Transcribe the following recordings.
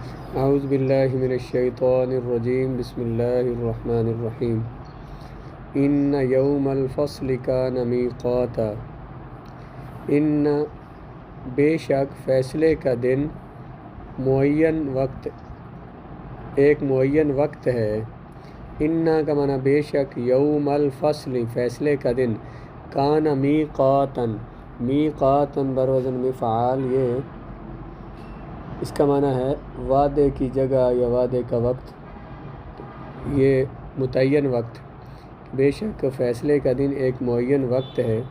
اعوذ باللہ من الشیطان الرجیم بسم اللہ الرحمن الرحیم ان یوم الفصل کان میقاتا ان بے شک فیصلے کا دن ایک معین وقت ہے۔ انا کا معنی بے شک، یوم الفصل فیصلے کا دن، کان میقاتن میقاتن بروزن مفعال، یہ اس کا معنی ہے وعدے کی جگہ یا وعدے کا وقت، یہ متعین وقت۔ بے شک فیصلے کا دن ایک معین وقت ہے۔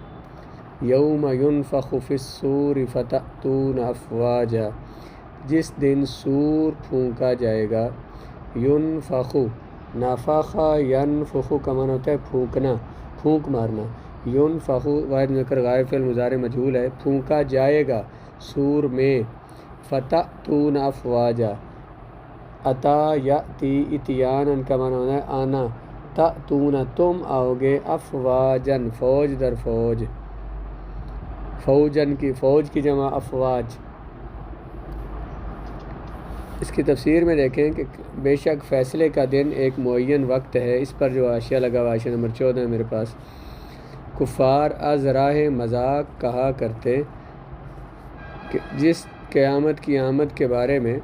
یوم ینفخ فی الصور فتأتون افواجا، جس دن سور پھونکا جائے گا۔ ینفخ، نفخ ینفخ کا معنی ہوتا ہے پھونکنا، پھونک مارنا۔ ینفخ واحد مذکر غائب فعل مضارع مجہول ہے، پھونکا جائے گا سور میں۔ فتأتون افواجا، اتا یاتی اتیانا کا معنی ہوتا ہے آنا، تأتون تم آؤ گے، افواجن فوج در فوج، فوجن کی فوج کی جمع افواج۔ اس کی تفسیر میں دیکھیں کہ بے شک فیصلے کا دن ایک معین وقت ہے۔ اس پر جو حاشیہ لگا ہوا، حاشیہ نمبر 14 ہے میرے پاس، کفار از راہ مذاق کہا کرتے کہ جس قیامت کی آمد کے بارے میں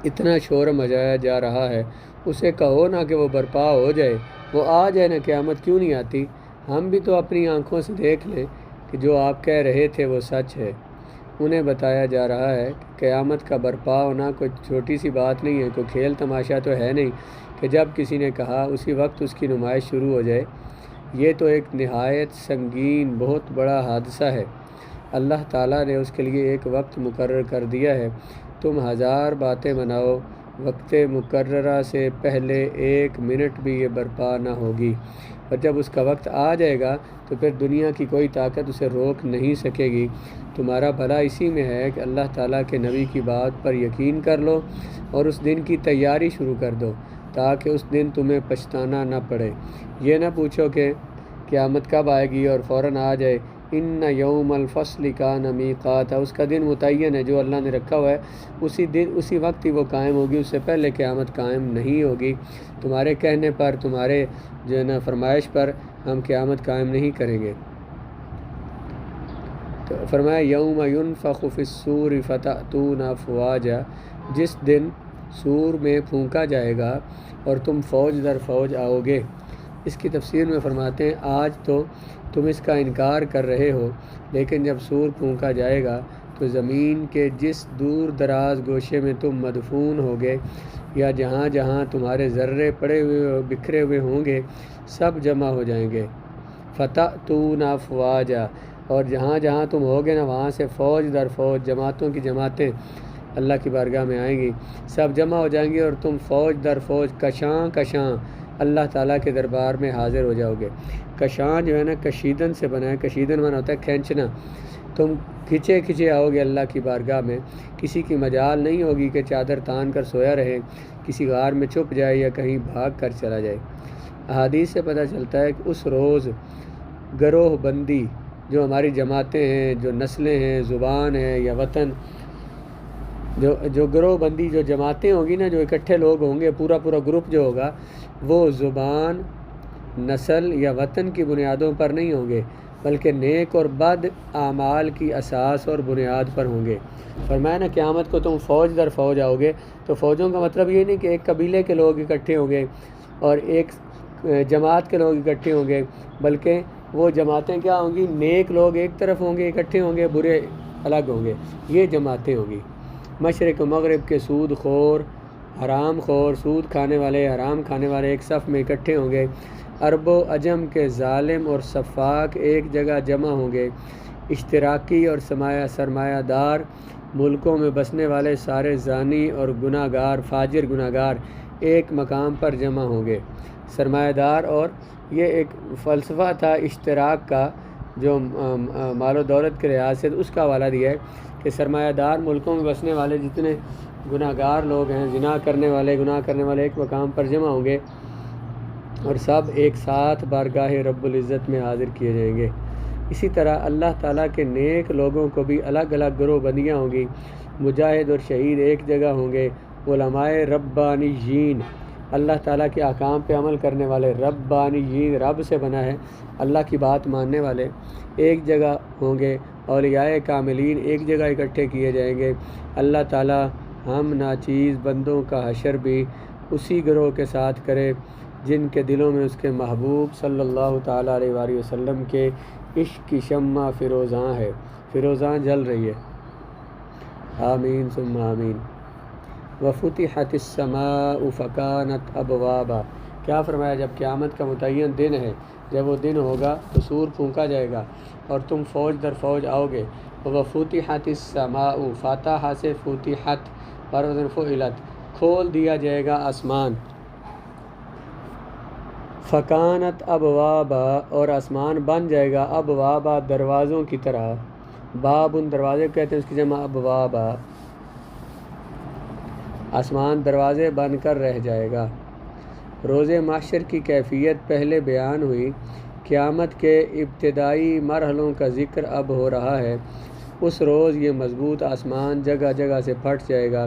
اتنا شور مچایا جا رہا ہے، اسے کہو نا کہ وہ برپا ہو جائے، وہ آ جائے نا، قیامت کیوں نہیں آتی؟ ہم بھی تو اپنی آنکھوں سے دیکھ لیں کہ جو آپ کہہ رہے تھے وہ سچ ہے۔ انہیں بتایا جا رہا ہے کہ قیامت کا برپا ہونا کوئی چھوٹی سی بات نہیں ہے، کوئی کھیل تماشا تو ہے نہیں کہ جب کسی نے کہا اسی وقت اس کی نمائش شروع ہو جائے۔ یہ تو ایک نہایت سنگین بہت بڑا حادثہ ہے۔ اللہ تعالیٰ نے اس کے لیے ایک وقت مقرر کر دیا ہے۔ تم ہزار باتیں بناؤ، وقت مقررہ سے پہلے ایک منٹ بھی یہ برپا نہ ہوگی، اور جب اس کا وقت آ جائے گا تو پھر دنیا کی کوئی طاقت اسے روک نہیں سکے گی۔ تمہارا بھلا اسی میں ہے کہ اللہ تعالیٰ کے نبی کی بات پر یقین کر لو اور اس دن کی تیاری شروع کر دو، تاکہ اس دن تمہیں پچھتانا نہ پڑے۔ یہ نہ پوچھو کہ قیامت کب آئے گی اور فوراً آ جائے۔ ان یوم الفصل کان میقاتا، اس کا دن متعین ہے جو اللہ نے رکھا ہوا ہے، اسی وقت ہی وہ قائم ہوگی، اس سے پہلے قیامت قائم نہیں ہوگی۔ تمہارے کہنے پر، تمہارے جو ہے نا فرمائش پر ہم قیامت قائم نہیں کریں گے۔ تو فرمایا یوم ینفخ فی الصور فتأتون افواجا، جس دن سور میں پھونکا جائے گا اور تم فوج در فوج آؤ گے۔ اس کی تفسیر میں فرماتے ہیں آج تو تم اس کا انکار کر رہے ہو، لیکن جب سور پھونکا جائے گا تو زمین کے جس دور دراز گوشے میں تم مدفون ہوگے، یا جہاں جہاں تمہارے ذرے پڑے ہوئے بکھرے ہوئے ہوں گے، سب جمع ہو جائیں گے۔ فتأتون افواجا، اور جہاں جہاں تم ہوگے نا، وہاں سے فوج در فوج، جماعتوں کی جماعتیں اللہ کی بارگاہ میں آئیں گی، سب جمع ہو جائیں گے، اور تم فوج در فوج کشاں کشاں اللہ تعالیٰ کے دربار میں حاضر ہو جاؤ گے۔ کشاں جو ہے نا کشیدن سے بنا ہے، کشیدن مانا ہوتا ہے کھینچنا۔ تم کھچے کھچے آؤ گے اللہ کی بارگاہ میں، کسی کی مجال نہیں ہوگی کہ چادر تان کر سویا رہے، کسی غار میں چھپ جائے یا کہیں بھاگ کر چلا جائے۔ احادیث سے پتہ چلتا ہے کہ اس روز گروہ بندی، جو ہماری جماعتیں ہیں، جو نسلیں ہیں، زبان ہے یا وطن، جو گروہ بندی، جو جماعتیں ہوں گی نا، جو اکٹھے لوگ ہوں گے، پورا گروپ جو ہوگا، وہ زبان، نسل یا وطن کی بنیادوں پر نہیں ہوں گے، بلکہ نیک اور بد اعمال کی اساس اور بنیاد پر ہوں گے۔ فرمایا نا قیامت کو تم فوج در فوج آؤ گے، تو فوجوں کا مطلب یہ نہیں کہ ایک قبیلے کے لوگ اکٹھے ہوں گے اور ایک جماعت کے لوگ اکٹھے ہوں گے، بلکہ وہ جماعتیں کیا ہوں گی؟ نیک لوگ ایک طرف ہوں گے اکٹھے ہوں گے، برے الگ ہوں گے، یہ جماعتیں ہوں گی۔ مشرق و مغرب کے سود خور، حرام خور، سود کھانے والے، حرام کھانے والے ایک صف میں اکٹھے ہوں گے۔ عرب و عجم کے ظالم اور سفاک ایک جگہ جمع ہوں گے۔ اشتراکی اور سرمایہ دار ملکوں میں بسنے والے سارے زانی اور گناہ گار، فاجر گناہ گار ایک مقام پر جمع ہوں گے۔ سرمایہ دار، اور یہ ایک فلسفہ تھا اشتراک کا جو مال و دولت کے لحاظ سے اس کا حوالہ دیا ہے کہ سرمایہ دار ملکوں میں بسنے والے جتنے گناہ گار لوگ ہیں، گناہ کرنے والے ایک مقام پر جمع ہوں گے، اور سب ایک ساتھ بارگاہ رب العزت میں حاضر کیے جائیں گے۔ اسی طرح اللہ تعالیٰ کے نیک لوگوں کو بھی الگ الگ گروہ بندیاں ہوں گی، مجاہد اور شہید ایک جگہ ہوں گے، علماء ربانیین اللہ تعالیٰ کے احکام پہ عمل کرنے والے، ربانیین رب سے بنا ہے، اللہ کی بات ماننے والے ایک جگہ ہوں گے، اولیاء کاملین ایک جگہ اکٹھے کیے جائیں گے۔ اللہ تعالیٰ ہم ناچیز بندوں کا حشر بھی اسی گروہ کے ساتھ کرے جن کے دلوں میں اس کے محبوب صلی اللہ تعالیٰ علیہ وآلہ وسلم کے عشق کی شمع فروزاں ہے، فروزاں جل رہی ہے۔ آمین ثم آمین۔ وفتحت السماء فکانت ابوابا، کیا فرمایا؟ جب قیامت کا متعین دن ہے، جب وہ دن ہوگا تو سور پھونکا جائے گا اور تم فوج در فوج آؤ گے۔ وفتحت السماء، فاتحہ سے فتحت پر وزن فعلت، کھول دیا جائے گا آسمان۔ فکانت ابوابا، اور آسمان بن جائے گا ابوابا دروازوں کی طرح، باب ان دروازے کہتے ہیں، اس کی جمع ابوابا، آسمان دروازے بن کر رہ جائے گا۔ روز محشر کی کیفیت پہلے بیان ہوئی، قیامت کے ابتدائی مرحلوں کا ذکر اب ہو رہا ہے۔ اس روز یہ مضبوط آسمان جگہ جگہ سے پھٹ جائے گا،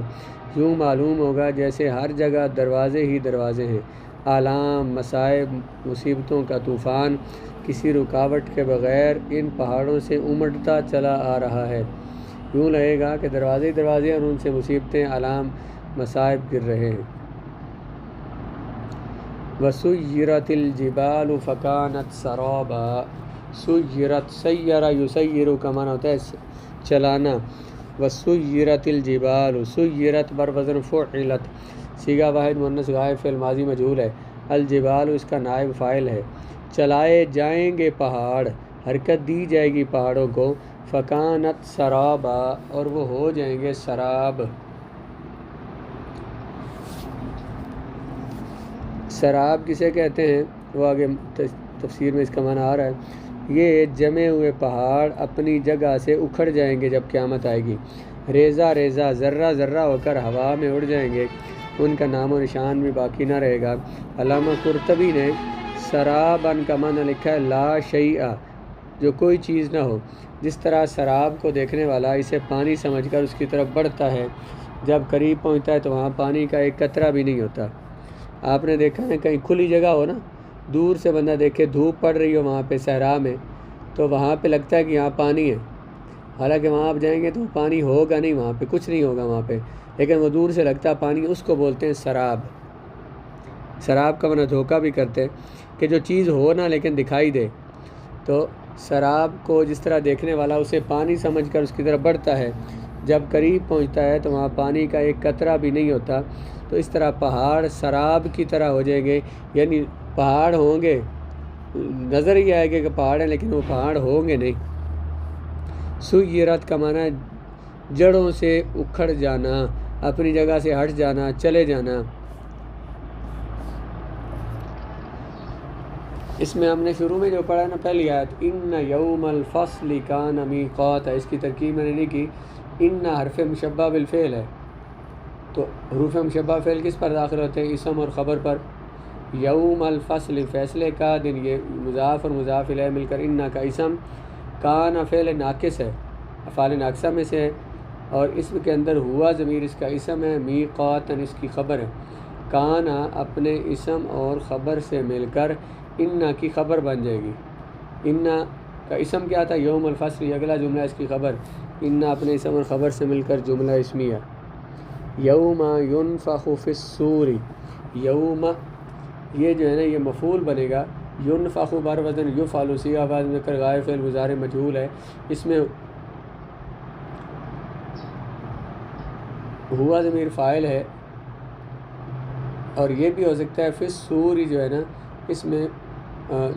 یوں معلوم ہوگا جیسے ہر جگہ دروازے ہی دروازے ہیں۔ آلام، مصائب، مصیبتوں کا طوفان کسی رکاوٹ کے بغیر ان پہاڑوں سے امڑتا چلا آ رہا ہے، یوں لگے گا کہ دروازے ہی دروازے اور ان سے مصیبتیں، آلام، مصائب گر رہے ہیں۔ وسیرت الجبال فکانت سرابا، سیرت، سیر یسیر کا معنی ہوتا ہے چلانا۔ وسیرت الجبال، سیرت بر وزن فعلت، صیغہ واحد مؤنث غائب فعل ماضی مجہول ہے، الجبال اس کا نائب فاعل ہے۔ چلائے جائیں گے پہاڑ، حرکت دی جائے گی پہاڑوں کو، فکانت سرابا، اور وہ ہو جائیں گے سراب۔ سراب کسے کہتے ہیں وہ آگے تفسیر میں اس کا معنی آ رہا ہے۔ یہ جمے ہوئے پہاڑ اپنی جگہ سے اکھڑ جائیں گے جب قیامت آئے گی، ریزہ ریزہ، ذرہ ذرہ ہو کر ہوا میں اڑ جائیں گے، ان کا نام و نشان بھی باقی نہ رہے گا۔ علامہ قرطبی نے سرابن کا معنی لکھا ہے لا شیء، جو کوئی چیز نہ ہو۔ جس طرح سراب کو دیکھنے والا اسے پانی سمجھ کر اس کی طرف بڑھتا ہے، جب قریب پہنچتا ہے تو وہاں پانی کا ایک قطرہ بھی نہیں ہوتا۔ آپ نے دیکھا ہے کہیں کھلی جگہ ہو نا، دور سے بندہ دیکھے دھوپ پڑ رہی ہو وہاں پہ صحرا میں، تو وہاں پہ لگتا ہے کہ یہاں پانی ہے، حالانکہ وہاں آپ جائیں گے تو پانی ہوگا نہیں، وہاں پہ کچھ نہیں ہوگا وہاں پہ، لیکن وہ دور سے لگتا ہے پانی، اس کو بولتے ہیں سراب۔ سراب کا معنی دھوکہ بھی کرتے ہیں کہ جو چیز ہو نہ لیکن دکھائی دے، تو سراب کو جس طرح دیکھنے والا اسے پانی سمجھ کر اس کی طرف بڑھتا ہے، جب قریب پہنچتا ہے تو وہاں پانی کا ایک قطرہ بھی نہیں ہوتا، تو اس طرح پہاڑ سراب کی طرح ہو جائیں گے، یعنی پہاڑ ہوں گے، نظر ہی آئے گا کہ پہاڑ ہیں لیکن وہ پہاڑ ہوں گے نہیں۔ سیرت کا معنی جڑوں سے اکھڑ جانا، اپنی جگہ سے ہٹ جانا، چلے جانا۔ اس میں ہم نے شروع میں جو پڑھا نا پہلی آیت، ان یوم الفصل کان میقاتا، اس کی ترکیب میں نے نہیں کی، ان حرف مشبہ بالفعل ہے، تو حروف مشبہ فعل کس پر داخل ہوتے ہیں؟ اسم اور خبر پر۔ یوم الفصل فیصلے کا دن، یہ مضاف اور مضاف الیہ مل کر ان کا اسم، کان فعل ناقص ہے، افعال ناقصہ میں سے ہے، اور اسم کے اندر ہوا ضمیر اس کا اسم ہے، میقاتن اس کی خبر ہے۔ کان اپنے اسم اور خبر سے مل کر ان کی خبر بن جائے گی۔ ان کا اسم کیا تھا؟ یوم الفصل، یہ اگلا جملہ اس کی خبر، ان اپنے اسم اور خبر سے مل کر جملہ اسمیہ۔ یوم ینفخ فی الصور، یوم یہ جو ہے نا یہ مفعول بنے گا، ینفخ بر وزن یفعل، صیغہ آواز میں کر غائب فعل مضارع مجہول ہے، اس میں ہوا ضمیر فاعل ہے، اور یہ بھی ہو سکتا ہے فی الصور جو ہے نا اس میں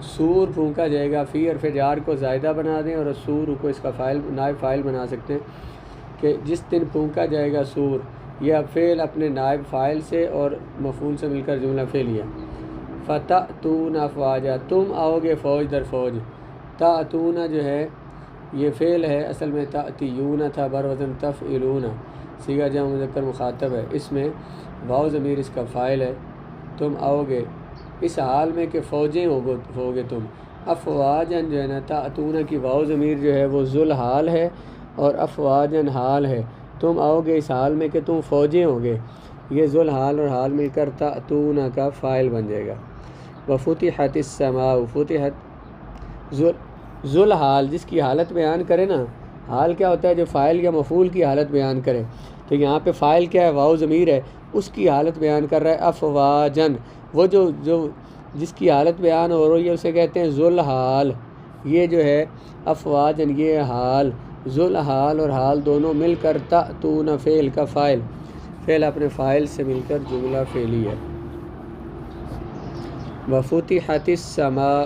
سور پھونکا جائے گا، فی حرف جار کو زائدہ بنا دیں اور سور کو اس کا فاعل نائب فاعل بنا سکتے ہیں کہ جس دن پھونکا جائے گا سور، یہ فعل اپنے نائب فاعل سے اور مفعول سے مل کر جملہ فعلیہ۔ فتأتون افواجا، تم آؤ گے فوج در فوج۔ تأتون جو ہے یہ فعل ہے، اصل میں تأتیون تھا، بر وزن تفعلون، صیغہ جمع مذکر مخاطب ہے، اس میں واو ضمیر اس کا فاعل ہے۔ تم آؤ گے اس حال میں کہ فوجیں ہوگے تم۔ افواجن جو ہے نا، تأتون کی واو ضمیر جو ہے وہ ذل حال ہے اور افواجن حال ہے، تم آؤ گے اس حال میں کہ تم فوجیں ہو گے، یہ ذل حال اور حال مل کر تأتون کا فاعل بن جائے گا۔ وفتحت السماء، فتحت ذل حال جس کی حالت بیان کرے نا، حال کیا ہوتا ہے؟ جو فاعل یا مفعول کی حالت بیان کرے، تو یہاں پہ فاعل کیا ہے؟ واو ضمیر ہے، اس کی حالت بیان کر رہا ہے افواجن، وہ جو جس کی حالت بیان ہو رہی ہے اسے کہتے ہیں ذل حال۔ یہ جو ہے افواجن، یہ حال، ذل حال اور حال دونوں مل کر تأتون فعل کا فاعل، فعل اپنے فاعل سے مل کر جملہ فعلی ہے۔ وفتحت السماء،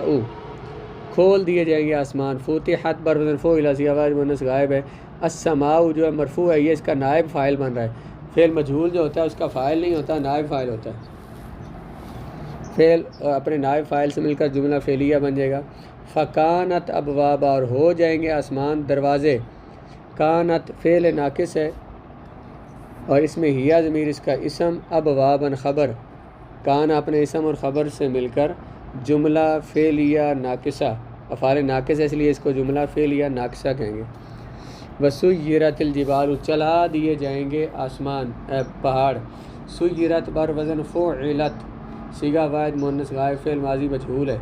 کھول دیے جائیں گے آسمان، فتحت بر وزن فعل صیغہ مؤنث غائب ہے، السماء جو ہے مرفوع ہے، یہ اس کا نائب فاعل بن رہا ہے۔ فعل مجہول جو ہوتا ہے اس کا فاعل نہیں ہوتا، نائب فاعل ہوتا ہے۔ فعل اپنے نائب فاعل سے مل کر جملہ فعلیہ بن جائے گا۔ فکانت ابوابا، اور ہو جائیں گے آسمان دروازے، کانت فعل ناقص ہے اور اس میں ہیا ضمیر اس کا اسم، ابوابن خبر، کان اپنے اسم اور خبر سے مل کر جملہ فعلیہ ناقصہ، افعال ناقص ہے اس لیے اس کو جملہ فعلیہ ناقصہ کہیں گے۔ وسیرت الجبال، چلا دیے جائیں گے آسمان پہاڑ، سیرت بر وزن فعلت صیغہ واحد مؤنث غائب، فعل ماضی مجہول ہے،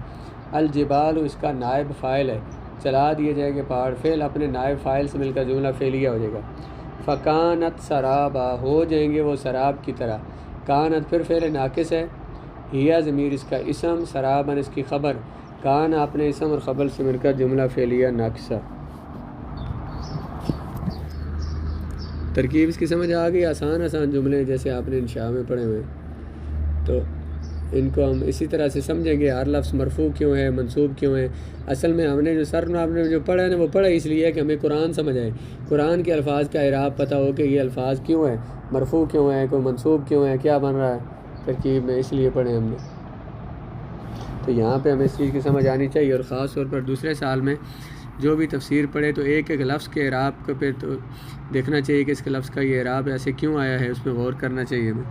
الجبال اس کا نائب فاعل ہے، چلا دیے جائیں گے پہاڑ، فعل اپنے نائب فاعل سے مل کر جملہ فعلیہ ہو جائے گا۔ فکانت سرابا، ہو جائیں گے وہ سراب کی طرح، کانت پھر فعل ناقص ہے، ہیا ضمیر اس کا اسم، سرابن اس کی خبر، کان اپنے اسم اور خبر سے مل کر جملہ فعلیہ ناقصہ۔ ترکیب اس کی سمجھ آ گئی؟ آسان جملے جیسے آپ نے انشاء میں پڑھے ہوئے، تو ان کو ہم اسی طرح سے سمجھیں گے۔ ہر لفظ مرفوع کیوں ہے، منصوب کیوں ہے؟ اصل میں ہم نے جو آپ نے جو پڑھا ہے نا، وہ پڑھا اس لیے کہ ہمیں قرآن سمجھ آئے، قرآن کے الفاظ کا اعراب پتہ ہو کہ یہ الفاظ کیوں ہیں، مرفوع کیوں ہے، کوئی منصوب کیوں ہے، کیا بن رہا ہے ترکیب میں، اس لیے پڑھے ہم نے۔ تو یہاں پہ ہمیں اس چیز کی سمجھ آنی چاہیے، اور خاص طور پر دوسرے سال میں جو بھی تفسیر پڑھے تو ایک ایک لفظ کے اعراب پہ تو دیکھنا چاہیے کہ اس کے لفظ کا یہ اعراب ایسے کیوں آیا ہے، اس میں غور کرنا چاہیے ہمیں۔